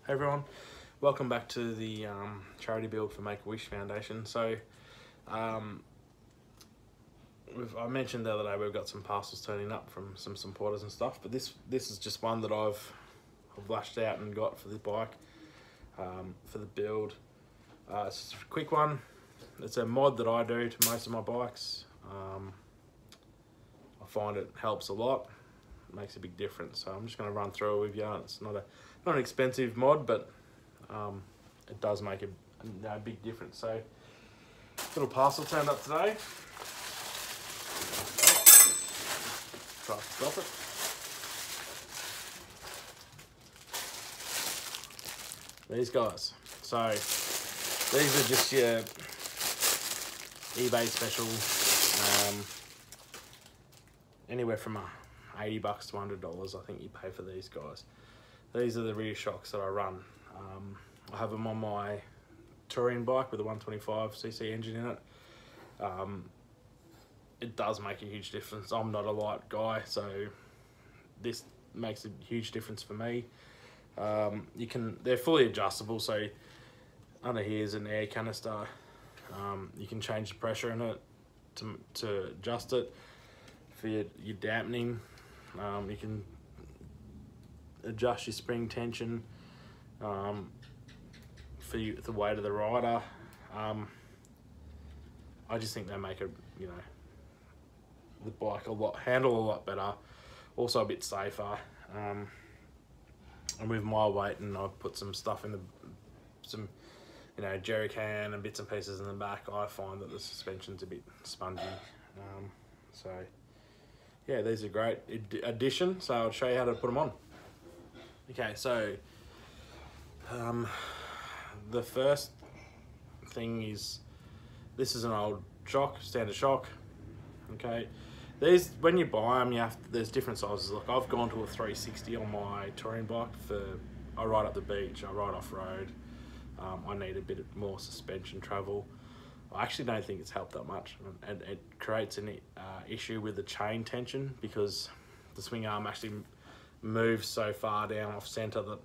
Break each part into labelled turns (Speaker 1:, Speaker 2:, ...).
Speaker 1: Hey everyone, welcome back to the charity build for Make-A-Wish Foundation. So I mentioned the other day we've got some parcels turning up from some supporters and stuff, but this is just one that I've lashed out and got for the bike, for the build. It's just a quick one. It's a mod that I do to most of my bikes. I find it helps a lot. It makes a big difference. So I'm just going to run through it with you. It's not an expensive mod, but it does make a big difference. So little parcel turned up today. Try to stop it. These guys. So these are just your eBay special, anywhere from $80 to $100 I think you pay for these guys. These are the rear shocks that I run. I have them on my touring bike with a 125cc engine in it. It does make a huge difference. I'm not a light guy, so this makes a huge difference for me. They're fully adjustable, so under here is an air canister. You can change the pressure in it to adjust it for your dampening. You can adjust your spring tension for the weight of the rider. I just think they make the bike handle a lot better, also a bit safer. And with my weight, and I've put some stuff in some jerry can and bits and pieces in the back, I find that the suspension's a bit spongy. So yeah, these are a great addition. So I'll show you how to put them on. Okay, so the first thing is, this is an old shock, standard shock. Okay, these, when you buy them, there's different sizes. Look, I've gone to a 360 on my touring bike I ride up the beach, I ride off road. I need a bit more suspension travel. I actually don't think it's helped that much, and it creates an issue with the chain tension, because the swing arm actually moves so far down off center that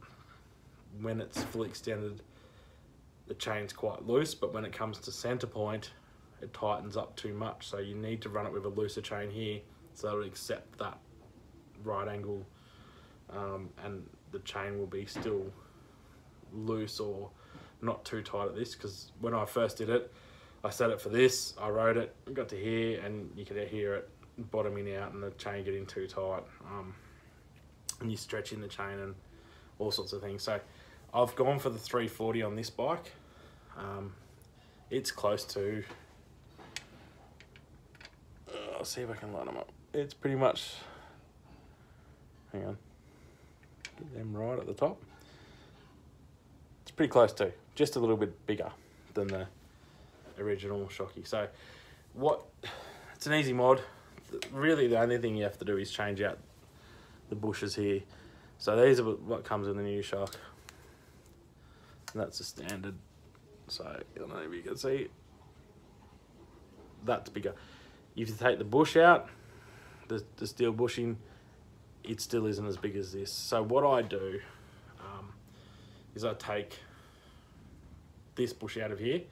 Speaker 1: when it's fully extended, the chain's quite loose, but when it comes to center point, it tightens up too much. So you need to run it with a looser chain here, so it'll accept that right angle, and the chain will be still loose or not too tight at this. Because when I first did it, I set it for this, I rode it, got to here, and you could hear it bottoming out and the chain getting too tight, and you're stretching the chain and all sorts of things. So I've gone for the 340 on this bike. It's close to, I'll see if I can line them up. It's pretty much, hang on, get them right at the top. It's pretty close to, just a little bit bigger than the original shocky. So it's an easy mod. Really the only thing you have to do is change out the bushes here. So these are what comes in the new shock, and that's a standard. So I don't know if you can see, that's bigger. If you take the bush out, the steel bushing, it still isn't as big as this. So what I do is I take this bush out of here,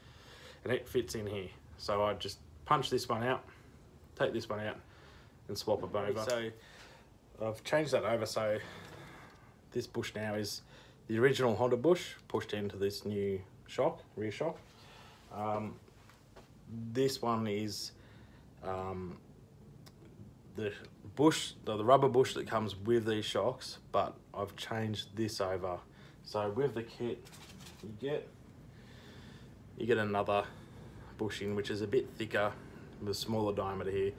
Speaker 1: and it fits in here. So I just punch this one out, take this one out, and swap it over. So I've changed that over, so this bush now is the original Honda bush pushed into this new shock, rear shock. This one is the rubber bush that comes with these shocks, but I've changed this over. So with the kit, you get another bushing, which is a bit thicker with a smaller diameter here.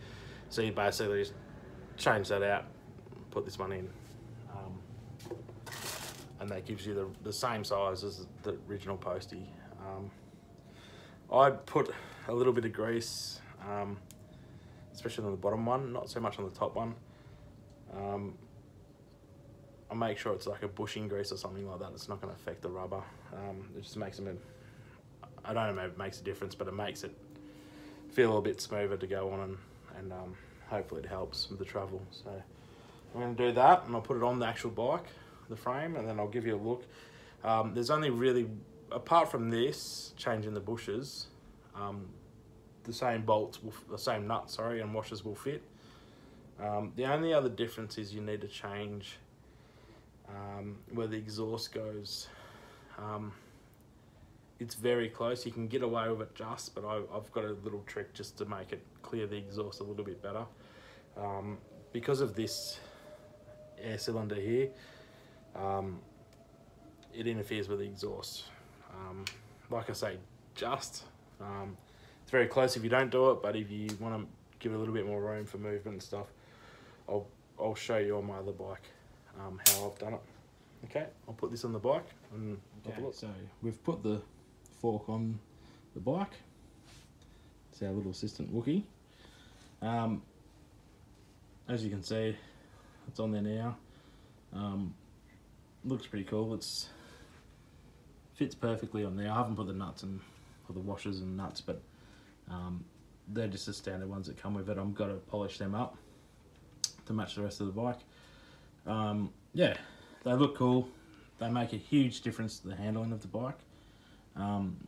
Speaker 1: So you basically just change that out, put this one in, and that gives you the same size as the original Postie. I put a little bit of grease, especially on the bottom one, not so much on the top one. I make sure it's like a bushing grease or something like that. It's not going to affect the rubber. It just makes them, I don't know if it makes a difference, but it makes it feel a little bit smoother to go on, and hopefully it helps with the travel. So I'm going to do that, and I'll put it on the actual bike, the frame, and then I'll give you a look. There's only really, apart from this, changing the bushes, the same bolts, the same nuts, sorry, and washers will fit. The only other difference is you need to change where the exhaust goes. It's very close. You can get away with it just, but I've got a little trick just to make it clear the exhaust a little bit better. Because of this air cylinder here, it interferes with the exhaust. Like I say, just. It's very close if you don't do it, but if you want to give it a little bit more room for movement and stuff, I'll show you on my other bike how I've done it. Okay, I'll put this on the bike and have a look.
Speaker 2: So we've put the fork on the bike. It's our little assistant Wookie. As you can see, it's on there now. Looks pretty cool. It's fits perfectly on there. I haven't put the nuts and or the washers and nuts, but they're just the standard ones that come with it. I've got to polish them up to match the rest of the bike. Yeah, they look cool. They make a huge difference to the handling of the bike.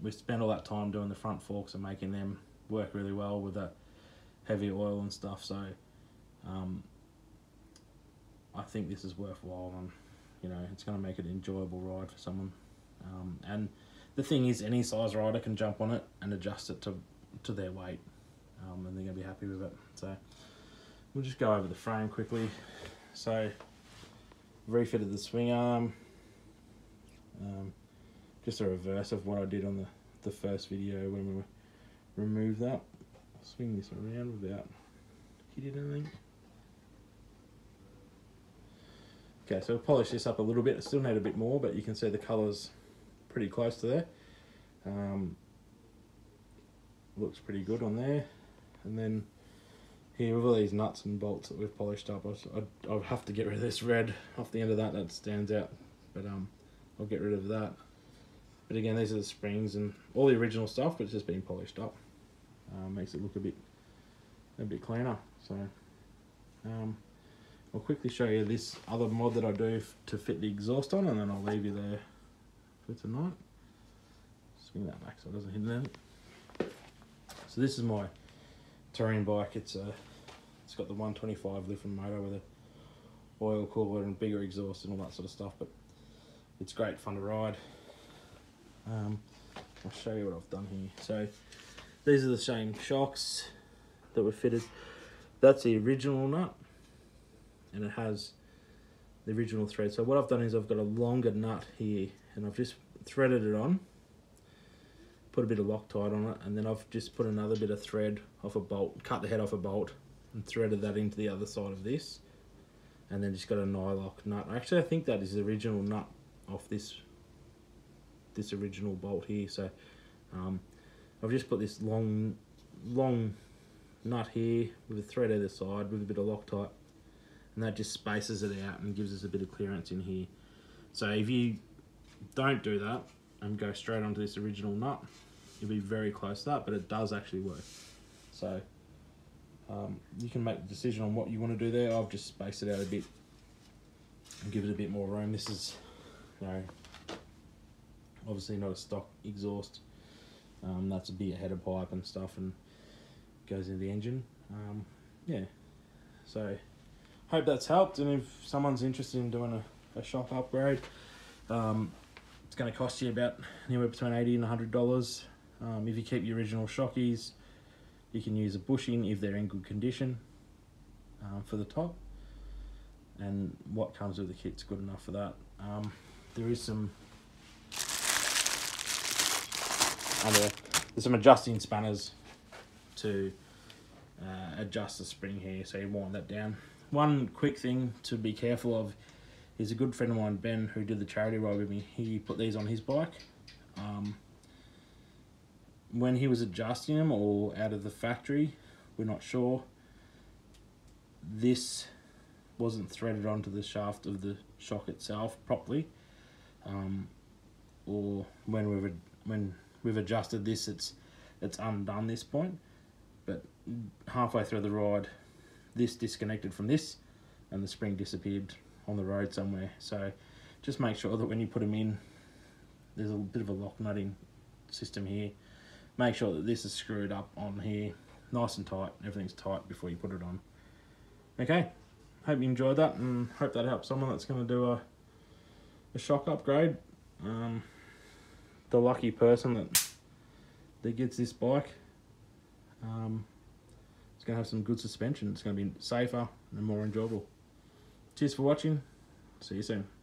Speaker 2: We spent all that time doing the front forks and making them work really well with that heavy oil and stuff, so I think this is worthwhile, and you know, it's going to make it an enjoyable ride for someone. And the thing is, any size rider can jump on it and adjust it to their weight, and they're going to be happy with it. So we'll just go over the frame quickly. So refitted the swing arm, just a reverse of what I did on the first video when we removed that. I'll swing this around without hitting anything. Okay, so I'll polish this up a little bit. I still need a bit more, but you can see the colour's pretty close to there. Looks pretty good on there. And then here with all these nuts and bolts that we've polished up, I'll have to get rid of this red off the end of that stands out, but I'll get rid of that. But again, these are the springs and all the original stuff, but it's just been polished up. Makes it look a bit cleaner. So I'll quickly show you this other mod that I do to fit the exhaust on, and then I'll leave you there for tonight. Swing that back so it doesn't hit anything. So this is my touring bike. It's got the 125 Liffin motor with a oil cooler and bigger exhaust and all that sort of stuff, but it's great fun to ride. I'll show you what I've done here. So these are the same shocks that were fitted. That's the original nut, and it has the original thread. So what I've done is I've got a longer nut here, and I've just threaded it on, put a bit of Loctite on it, and then I've just put another bit of thread off a bolt, cut the head off a bolt, and threaded that into the other side of this, and then just got a nylock nut. Actually, I think that is the original nut off this original bolt here. So I've just put this long nut here with a thread either side with a bit of Loctite, and that just spaces it out and gives us a bit of clearance in here. So if you don't do that and go straight onto this original nut, you'll be very close to that, but it does actually work. So you can make the decision on what you want to do there. I've just spaced it out a bit and give it a bit more room. This is, you know, obviously not a stock exhaust. That's a bigger header pipe and stuff, and goes into the engine. Yeah, so hope that's helped, and if someone's interested in doing a shock upgrade, it's going to cost you about anywhere between $80 and $100. If you keep your original shockies, you can use a bushing if they're in good condition for the top, and what comes with the kit's good enough for that. There is some there's some adjusting spanners to adjust the spring here, so you wind that down. One quick thing to be careful of is a good friend of mine, Ben, who did the charity ride with me. He put these on his bike. When he was adjusting them, or out of the factory, we're not sure, this wasn't threaded onto the shaft of the shock itself properly, or when we've adjusted this, it's undone this point, but halfway through the ride, this disconnected from this, and the spring disappeared on the road somewhere. So just make sure that when you put them in, there's a bit of a lock nutting system here. Make sure that this is screwed up on here, nice and tight. Everything's tight before you put it on. Okay, hope you enjoyed that, and hope that helps someone that's going to do a shock upgrade. The lucky person that gets this bike, it's going to have some good suspension. It's going to be safer and more enjoyable. Cheers for watching. See you soon.